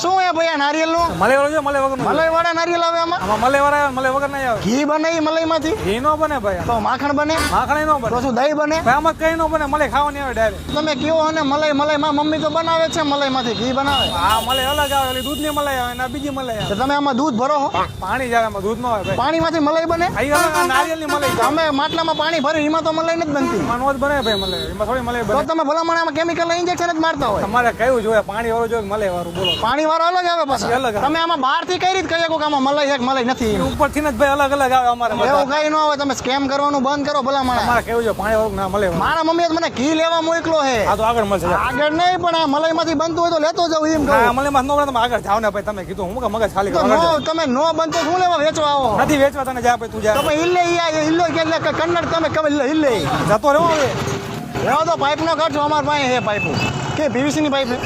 શું હે ભાઈ આ નારિયેલ નું? મલાઈ વાળો છે, મલાઈ વગર મલાઈ વાળા નારિયેલ આવે આમાં? આમાં મલાઈ વાળા આવે, મલાઈ વગર નહીં આવે. ઘી બને ઈ મલાઈ માંથી? ઘી નો બને ભાઈ, તો માખણ બને? માખણ નો બને. તો શું દહીં બને? ભાઈ આમાં કઈ નો બને, મલાઈ ખાવાની આવે ડાયરેક્ટ. તમે કયો અને મલાઈ મલાઈ માં મમ્મી તો બનાવે છે મલાઈ માંથી ઘી બનાવે. આ મલાઈ અલગ આવે, ઓલી દૂધની મલાઈ આવે ને આ બીજી મલાઈ આવે. તો તમે આમાં દૂધ ભરો હો? પાણી જ્યારે આમાં દૂધ નો આવે ભાઈ. પાણી માંથી મલાઈ બને? આ અલગ આ નારિયેળની મલાઈ છે. અમે માટલામાં પાણી ભર્યું એમાં તો મલાઈ નથી બનતી. આમાં નો જ બને ભાઈ મલાઈ, એમાં થોડી મલાઈ તો બને. તમે ભલામણ આમાં કેમિકલ ઇન્જેક્શન જ મારતા હોય. તમારે કયું જોઈએ, પાણી વાળું જોઈએ કે મલાઈ વાળું? બોલો. પાણી વાળો અલગ આવે પછી અલગ આવે. તમે આમાં બહાર થી કઈ રીતે કહી શકો કે આમાં મલાઈ છે કે મલાઈ નથી? ઉપરથી જ ભાઈ અલગ અલગ આવે અમારે બધા. એવું કઈ ન આવે. તમે સ્કેમ કરવાનું બંધ કરો ભલામણ. તમારે કેવું છે પાણી વાળું ના મલાઈ વાળું? મારા મમ્મીએ તો મને ઘી લેવા મોકલો હે. આ તો આગળ મળશે. આગળ નહીં પણ આ મલાઈ માંથી બનતું હોય તો લેતો જાવ એમ હા કહું. મલાઈ માં નો બને તમે આગળ જાવ ને ભાઈ. તમે કીધું હું કે મગજ ખાલી તો કરો. નો તમે નો બનતો શું લેવા વેચવા આવો? નથી વેચવા, તને જા ભાઈ તું જા. તો પણ હિલ્લે હિલ્લો કે કન્નડ તમે કમે હિલ્લે જતો રહેવો હવે. એવો તો પાઇપ નો ખર્ચો અમાર પાસે હે પાઇપો કે પીવીસી ની પાઇપ હે